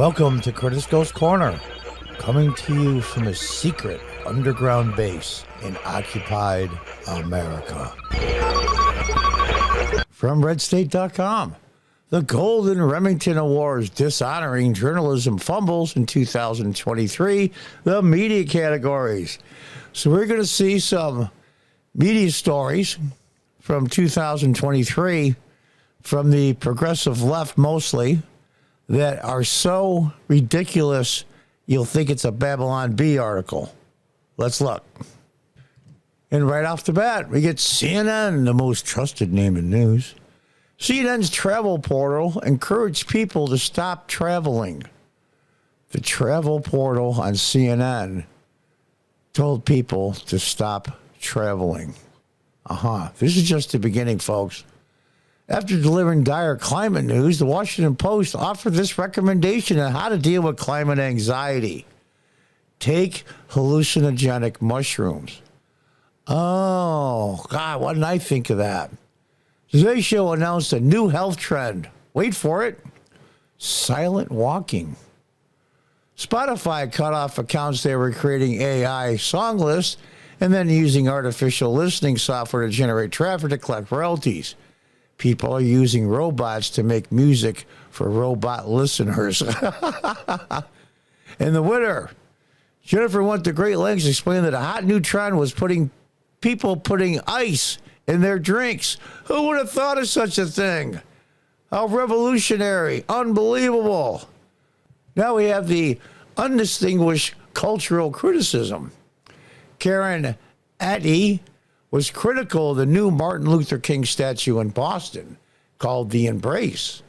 Welcome to Curtis Ghost Corner, coming to you from a secret underground base in occupied America. From RedState.com, the Golden Remington Awards dishonoring journalism fumbles in 2023, the media categories. So we're going to see some media stories from 2023 from the progressive left mostly that are so ridiculous you'll think it's a Babylon Bee article. Let's look. And right off the bat, we get CNN, the most trusted name in news. CNN's travel portal encouraged people to stop traveling. The travel portal on CNN told people to stop traveling. This is just the beginning, folks. After delivering dire climate news, the Washington Post offered this recommendation on how to deal with climate anxiety. Take hallucinogenic mushrooms. Oh, God, what did I think of that? Today's show announced a new health trend. Wait for it. Silent walking. Spotify cut off accounts they were creating AI song lists and then using artificial listening software to generate traffic to collect royalties. People are using robots to make music for robot listeners. And the winner, Jennifer went to great lengths to explain that a hot new trend was people putting ice in their drinks. Who would have thought of such a thing? How revolutionary, unbelievable. Now we have the undistinguished cultural criticism. Karen Addy was critical of the new Martin Luther King statue in Boston called The Embrace.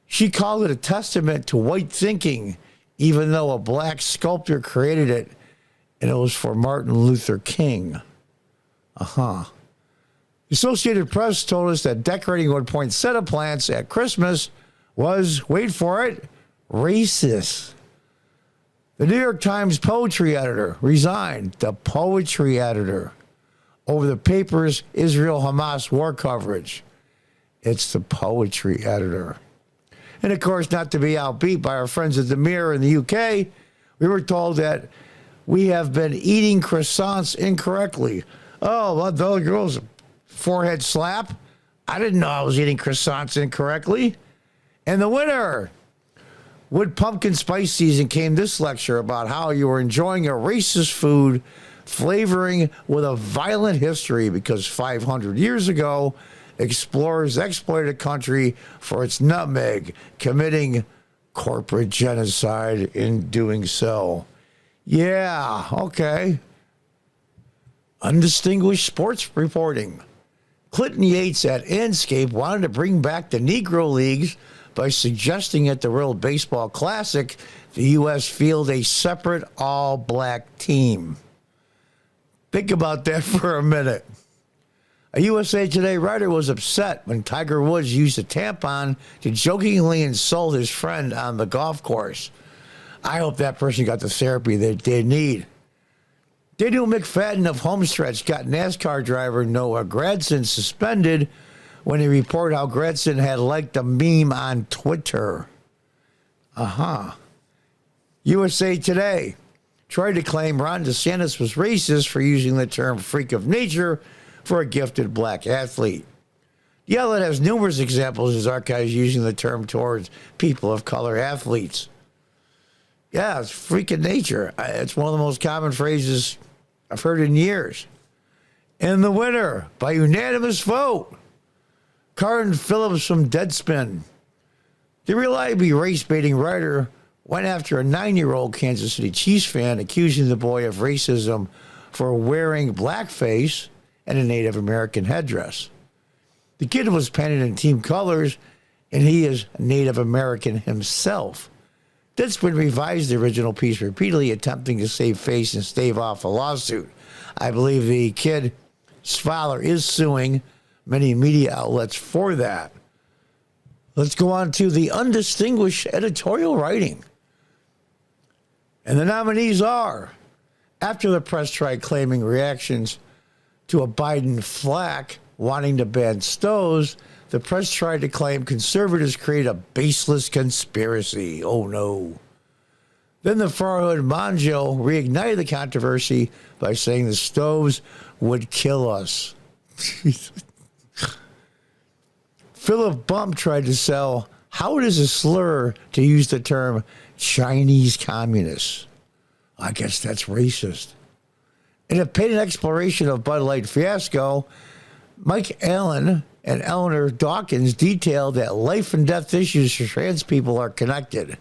She called it a testament to white thinking, even though a black sculptor created it, and it was for Martin Luther King. The Associated Press told us that decorating one poinsettia plants at Christmas was, wait for it, racist. The New York Times poetry editor resigned, the poetry editor, over the paper's Israel-Hamas war coverage. It's the poetry editor. And, of course, not to be outbeat by our friends at the Mirror in the UK, we were told that we have been eating croissants incorrectly. Oh, well, the girl's forehead slap. I didn't know I was eating croissants incorrectly. And the winner, with pumpkin spice season, came this lecture about how you were enjoying a racist food flavoring with a violent history because 500 years ago, explorers exploited a country for its nutmeg, committing corporate genocide in doing so. Yeah, okay. Undistinguished sports reporting. Clinton Yates at Inscape wanted to bring back the Negro Leagues by suggesting at the World Baseball Classic the U.S. field a separate all-black team. Think about that for a minute. A USA Today writer was upset when Tiger Woods used a tampon to jokingly insult his friend on the golf course. I hope that person got the therapy that they need. Daniel McFadden of Homestretch got NASCAR driver Noah Gragson suspended when he reported how Gragson had liked a meme on Twitter. USA Today tried to claim Ron DeSantis was racist for using the term freak of nature for a gifted black athlete. The outlet has numerous examples in its archives using the term towards people of color athletes. Yeah, it's freak of nature. It's one of the most common phrases I've heard in years. And the winner, by unanimous vote, Karen Phillips from Deadspin. The reliably race-baiting writer went after a 9-year-old Kansas City Chiefs fan, accusing the boy of racism for wearing blackface and a Native American headdress. The kid was painted in team colors, and he is Native American himself. Deadspin revised the original piece repeatedly, attempting to save face and stave off a lawsuit. I believe the kid's father is suing many media outlets for that. Let's go on to the undistinguished editorial writing. And the nominees are, after the press tried claiming reactions to a Biden flack wanting to ban stoves, the press tried to claim conservatives created a baseless conspiracy. Oh, no. Then the Farhad Manjo reignited the controversy by saying the stoves would kill us. Philip Bump tried to sell how it is a slur to use the term Chinese communists. I guess that's racist. In a painted exploration of Bud Light fiasco, Mike Allen and Eleanor Dawkins detailed that life and death issues for trans people are connected.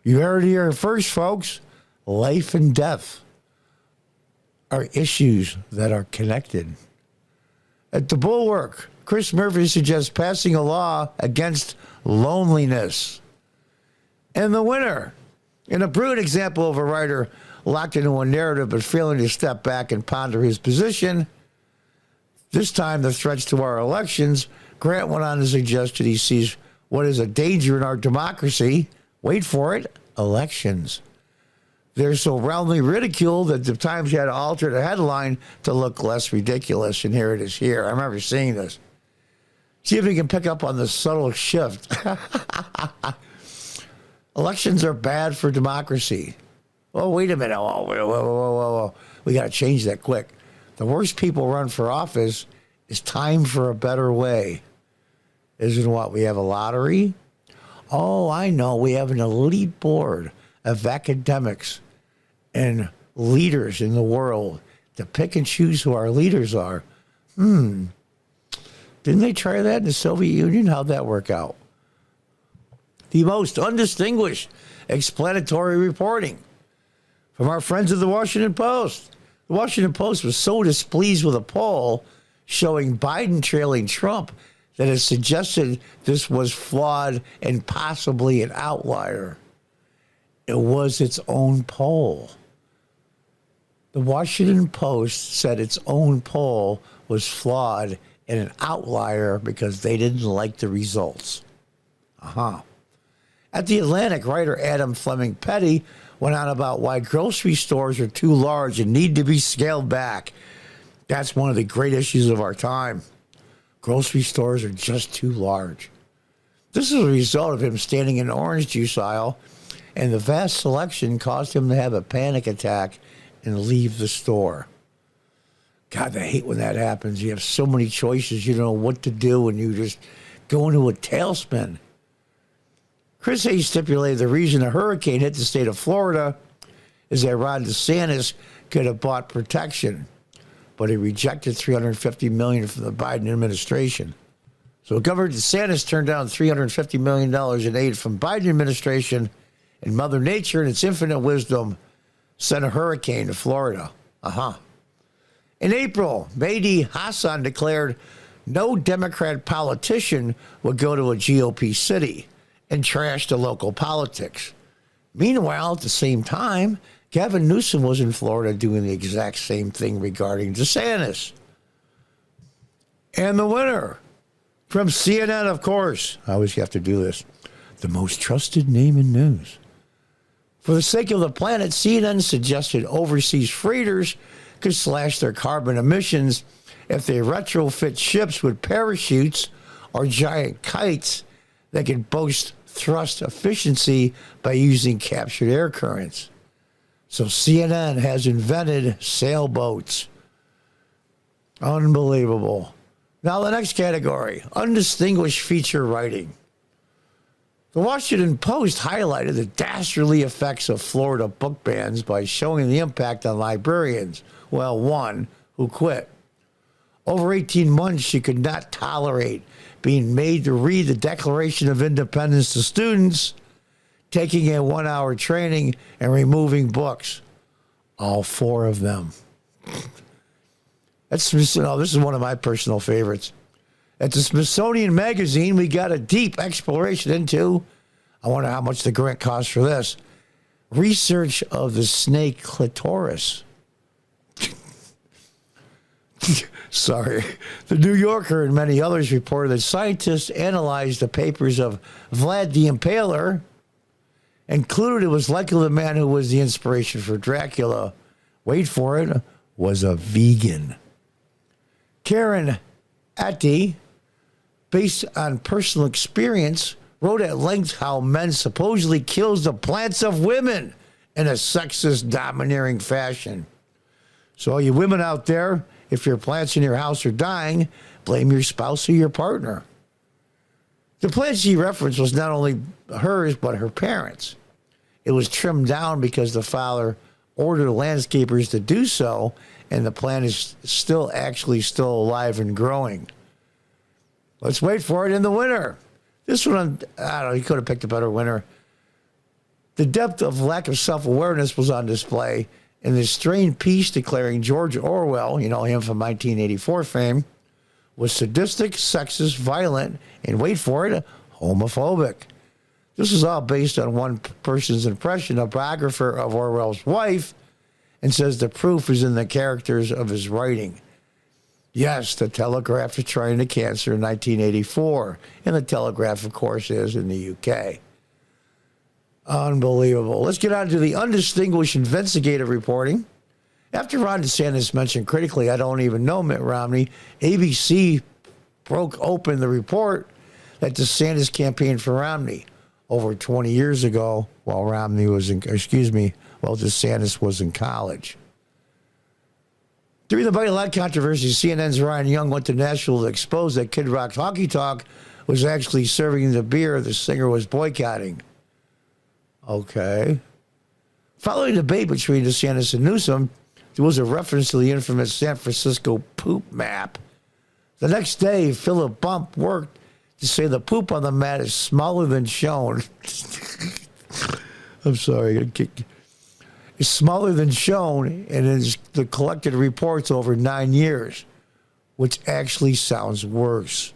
You heard it here first, folks. Life and death are issues that are connected. At the Bulwark, Chris Murphy suggests passing a law against loneliness. And the winner, in a brilliant example of a writer locked into a narrative but failing to step back and ponder his position, this time the threats to our elections, Grant went on to suggest that he sees what is a danger in our democracy. Wait for it, elections. They're so roundly ridiculed that the Times had to alter the headline to look less ridiculous, and here it is here. I remember seeing this. See if you can pick up on the subtle shift. Elections are bad for democracy. Oh, wait a minute. Whoa. We got to change that quick. The worst people run for office is time for a better way. Isn't what? We have a lottery? Oh, I know. We have an elite board of academics and leaders in the world to pick and choose who our leaders are. Didn't they try that in the Soviet Union? How'd that work out? The most undistinguished explanatory reporting from our friends of the Washington Post. The Washington Post was so displeased with a poll showing Biden trailing Trump that it suggested this was flawed and possibly an outlier. It was its own poll. The Washington Post said its own poll was flawed and an outlier because they didn't like the results. At The Atlantic, writer Adam Fleming Petty went on about why grocery stores are too large and need to be scaled back. That's one of the great issues of our time. Grocery stores are just too large. This is a result of him standing in the orange juice aisle, and the vast selection caused him to have a panic attack and leave the store. God, I hate when that happens. You have so many choices, you don't know what to do, and you just go into a tailspin. Chris Hayes stipulated the reason a hurricane hit the state of Florida is that Ron DeSantis could have bought protection, but he rejected $350 million from the Biden administration. So Governor DeSantis turned down $350 million in aid from Biden administration, and Mother Nature, in its infinite wisdom, sent a hurricane to Florida. In April, Mehdi Hassan declared no Democrat politician would go to a GOP city and trash the local politics. Meanwhile, at the same time, Gavin Newsom was in Florida doing the exact same thing regarding DeSantis. And the winner, from CNN, of course, I always have to do this, the most trusted name in news. For the sake of the planet, CNN suggested overseas freighters could slash their carbon emissions if they retrofit ships with parachutes or giant kites that can boast thrust efficiency by using captured air currents. So CNN has invented sailboats. Unbelievable. Now the next category, undistinguished feature writing. The Washington Post highlighted the dastardly effects of Florida book bans by showing the impact on librarians. Well, one who quit. Over 18 months, she could not tolerate being made to read the Declaration of Independence to students, taking a 1-hour training, and removing books. All 4 of them. This is one of my personal favorites. At the Smithsonian Magazine, we got a deep exploration into, I wonder how much the grant costs for this, research of the snake clitoris. Sorry. The New Yorker and many others reported that scientists analyzed the papers of Vlad the Impaler and concluded it was likely the man who was the inspiration for Dracula, wait for it, was a vegan. Karen Atty based on personal experience, wrote at length how men supposedly kills the plants of women in a sexist, domineering fashion. So all you women out there, if your plants in your house are dying, blame your spouse or your partner. The plant she referenced was not only hers, but her parents. It was trimmed down because the father ordered landscapers to do so, and the plant is still alive and growing. Let's wait for it in the winter. This one, I don't know, he could have picked a better winter. The depth of lack of self-awareness was on display in this strained piece declaring George Orwell, you know him from 1984 fame, was sadistic, sexist, violent, and wait for it, homophobic. This is all based on one person's impression, a biographer of Orwell's wife, and says the proof is in the characters of his writing. Yes, the Telegraph is trying to cancel in 1984, and the Telegraph, of course, is in the UK. Unbelievable. Let's get on to the undistinguished investigative reporting. After Ron DeSantis mentioned critically, I don't even know Mitt Romney, ABC broke open the report that DeSantis campaigned for Romney over 20 years ago while DeSantis was in college. During the Buddy Light controversy, CNN's Ryan Young went to Nashville to expose that Kid Rock's Honky Tonk was actually serving the beer the singer was boycotting. Okay. Following the debate between DeSantis and Newsom, there was a reference to the infamous San Francisco poop map. The next day, Philip Bump worked to say the poop on the mat is smaller than shown. I'm sorry. It's smaller than shown and is the collected reports over 9 years, which actually sounds worse.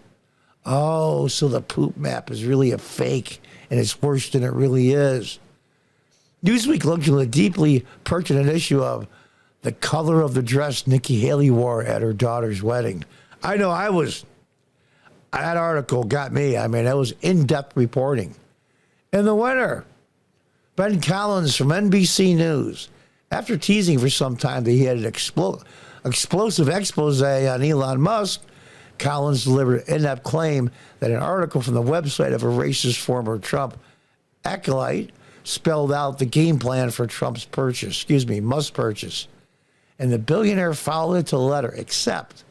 Oh, so the poop map is really a fake and it's worse than it really is. Newsweek looked at a deeply pertinent issue of the color of the dress Nikki Haley wore at her daughter's wedding. I know that article got me. I mean, that was in-depth reporting. In the winter, Ben Collins from NBC News, after teasing for some time that he had an explosive expose on Elon Musk, Collins delivered an in-depth claim that an article from the website of a racist former Trump acolyte spelled out the game plan for Musk's purchase. And the billionaire followed it to the letter, except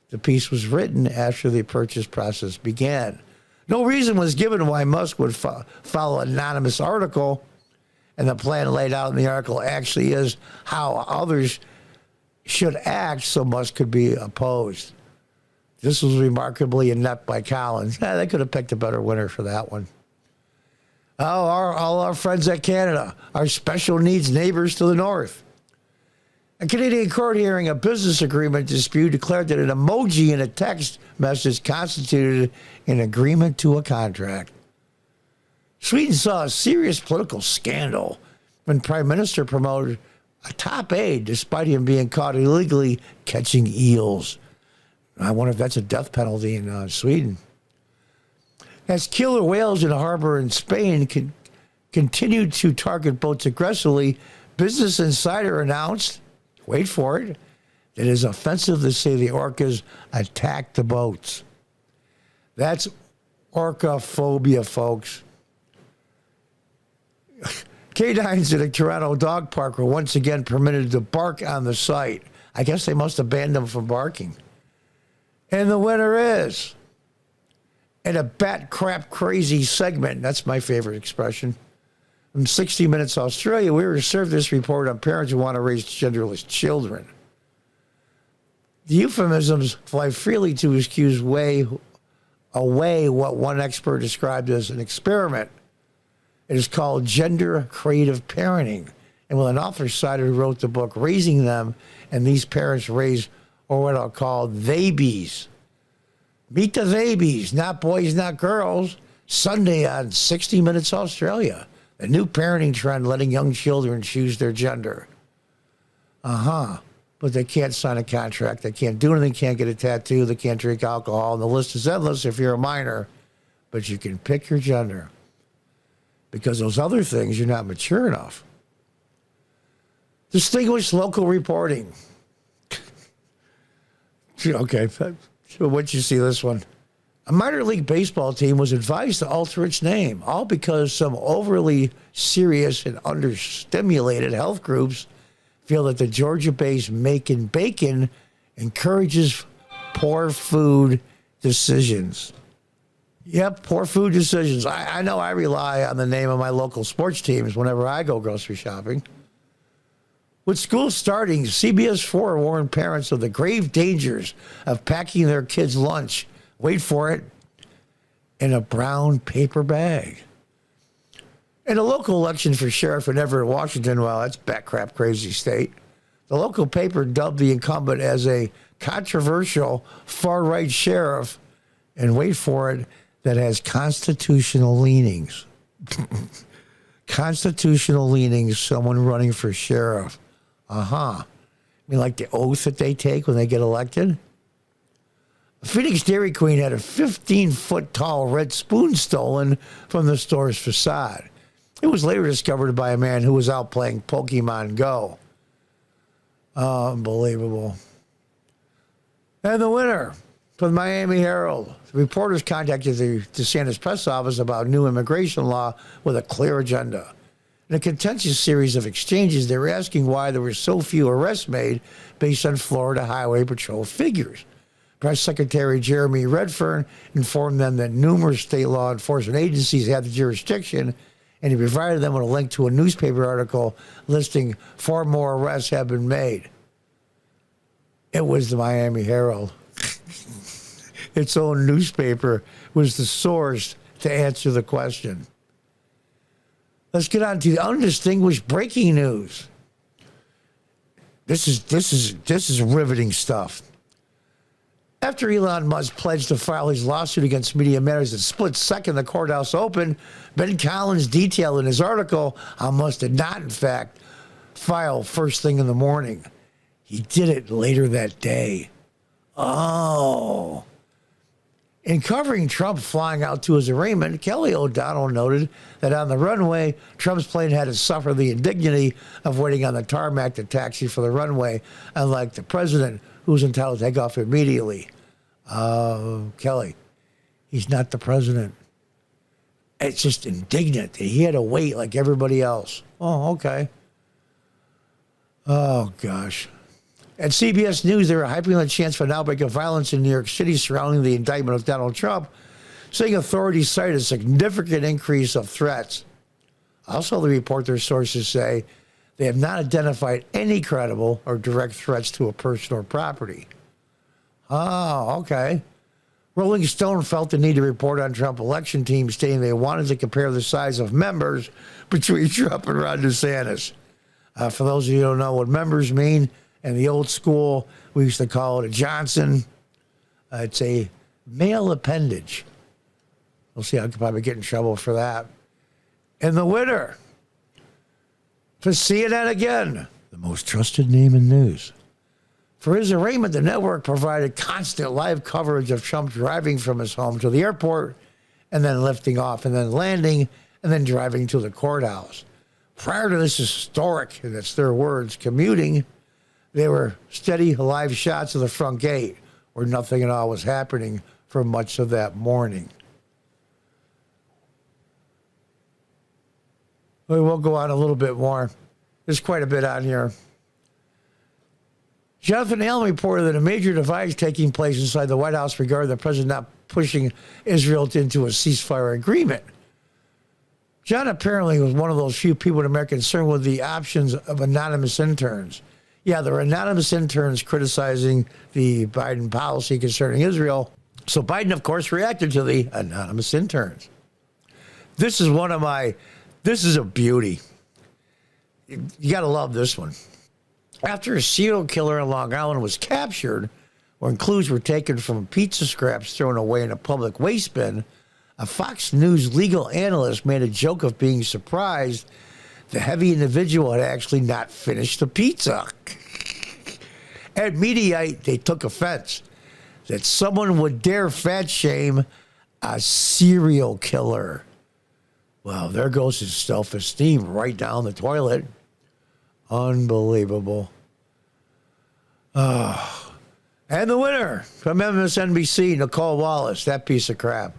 the piece was written after the purchase process began. No reason was given why Musk would follow an anonymous article, and the plan laid out in the article actually is how others should act so Musk could be opposed. This was remarkably inept by Collins. They could have picked a better winner for that one. Oh, all our friends at Canada, our special needs neighbors to the north. A Canadian court hearing a business agreement dispute declared that an emoji in a text message constituted an agreement to a contract. Sweden saw a serious political scandal when Prime Minister promoted a top aide despite him being caught illegally catching eels. I wonder if that's a death penalty in Sweden. As killer whales in a harbor in Spain continued to target boats aggressively, Business Insider announced, wait for it, that it is offensive to say the orcas attacked the boats. That's orcaphobia, folks. Canines at a Toronto dog park were once again permitted to bark on the site. I guess they must have banned them from barking. And the winner is, in a bat crap crazy segment, that's my favorite expression, from 60 Minutes Australia, we were served this report on parents who want to raise genderless children. The euphemisms fly freely to excuse away what one expert described as an experiment. It is called gender creative parenting. And with an author cited who wrote the book, Raising Them, and these parents raise, or what I'll call, they-bees. Meet the they-bees, not boys, not girls. Sunday on 60 Minutes Australia. A new parenting trend letting young children choose their gender. But they can't sign a contract. They can't do anything, can't get a tattoo, they can't drink alcohol. And the list is endless if you're a minor. But you can pick your gender. Because those other things, you're not mature enough. Distinguished local reporting. Okay, so what'd you see this one? A minor league baseball team was advised to alter its name, all because some overly serious and understimulated health groups feel that the Georgia-based Macon Bacon encourages poor food decisions. Yep, poor food decisions. I know I rely on the name of my local sports teams whenever I go grocery shopping. With school starting, CBS 4 warned parents of the grave dangers of packing their kids' lunch, wait for it, in a brown paper bag. In a local election for sheriff in Everett, Washington, well, that's bat-crap crazy state, the local paper dubbed the incumbent as a controversial far-right sheriff, and wait for it, that has constitutional leanings. Constitutional leanings, someone running for sheriff. I mean, like the oath that they take when they get elected? A Phoenix Dairy Queen had a 15-foot tall red spoon stolen from the store's facade. It was later discovered by a man who was out playing Pokemon Go. Unbelievable. And the winner from the Miami Herald. The reporters contacted the DeSantis press office about new immigration law with a clear agenda. In a contentious series of exchanges, they were asking why there were so few arrests made based on Florida Highway Patrol figures. Press Secretary Jeremy Redfern informed them that numerous state law enforcement agencies had the jurisdiction, and he provided them with a link to a newspaper article listing 4 more arrests have been made. It was the Miami Herald. Its own newspaper was the source to answer the question. Let's get on to the undistinguished breaking news. This is riveting stuff. After Elon Musk pledged to file his lawsuit against Media Matters at split second the courthouse opened, Ben Collins detailed in his article how Musk did not, in fact, file first thing in the morning. He did it later that day. Oh. In covering Trump flying out to his arraignment, Kelly O'Donnell noted that on the runway, Trump's plane had to suffer the indignity of waiting on the tarmac to taxi for the runway, unlike the president, who was entitled to take off immediately. Kelly, he's not the president. It's just indignant. He had to wait like everybody else. Oh, okay. Oh, gosh. At CBS News, they were hyping the chance for an outbreak of violence in New York City surrounding the indictment of Donald Trump, saying authorities cited a significant increase of threats. Also, the report, their sources say, they have not identified any credible or direct threats to a person or property. Oh, okay. Rolling Stone felt the need to report on Trump election team, stating they wanted to compare the size of members between Trump and Ron DeSantis. For those of you who don't know what members mean, in the old school, we used to call it a Johnson. It's a male appendage. We'll see. I could probably get in trouble for that. And the winner, for CNN again, the most trusted name in news. For his arraignment, the network provided constant live coverage of Trump driving from his home to the airport and then lifting off and then landing and then driving to the courthouse. Prior to this historic, and that's their words, commuting, they were steady live shots of the front gate where nothing at all was happening for much of that morning. We will go on a little bit more. There's quite a bit on here. Jonathan Allen reported that a major divide is taking place inside the White House regarding the president not pushing Israel into a ceasefire agreement. John apparently was one of those few people in America concerned with the options of anonymous interns. Yeah, there were anonymous interns criticizing the Biden policy concerning Israel. So Biden, of course, reacted to the anonymous interns. This is a beauty. You got to love this one. After a serial killer in Long Island was captured, when clues were taken from pizza scraps thrown away in a public waste bin, a Fox News legal analyst made a joke of being surprised the heavy individual had actually not finished the pizza. At Mediaite, they took offense that someone would dare fat shame a serial killer. Well, there goes his self-esteem right down the toilet. Unbelievable. And the winner from MSNBC, Nicole Wallace, that piece of crap.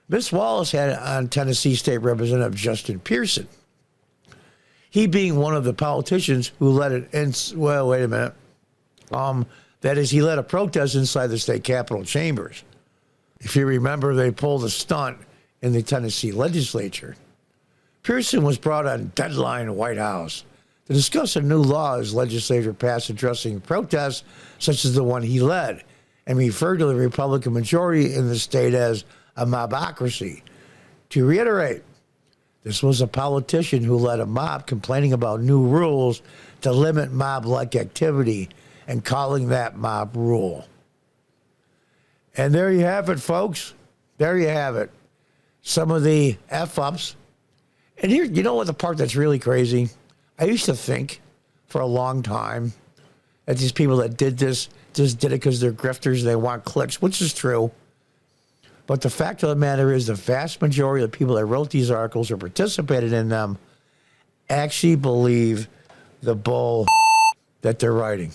Miss Wallace had on Tennessee State Representative Justin Pearson. He being one of the politicians who led it in, well, wait a minute. That is, he led a protest inside the state capitol chambers. If you remember, they pulled a stunt in the Tennessee legislature. Pearson was brought on deadline to White House to discuss a new law his legislature passed addressing protests such as the one he led, and referred to the Republican majority in the state as a mobocracy. To reiterate, this was a politician who led a mob complaining about new rules to limit mob-like activity and calling that mob rule. And there you have it, folks. There you have it. Some of the F-ups. And here, you know what the part that's really crazy? I used to think for a long time that these people that did this just did it because they're grifters, they want clicks, which is true. But the fact of the matter is the vast majority of the people that wrote these articles or participated in them actually believe the bull that they're writing.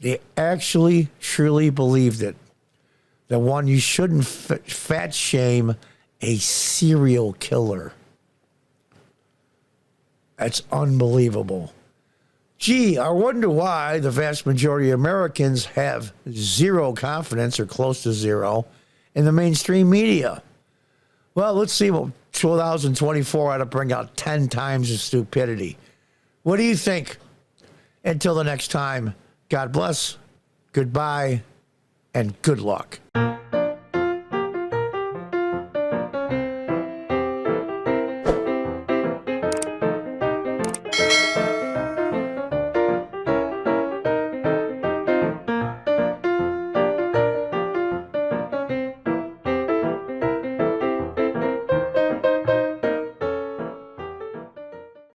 They actually, truly believed it. The one you shouldn't fat shame a serial killer. That's unbelievable. Gee, I wonder why the vast majority of Americans have zero confidence or close to zero in the mainstream media. Well, let's see what 2024 ought to bring out 10 times the stupidity. What do you think? Until the next time, God bless, goodbye, and good luck.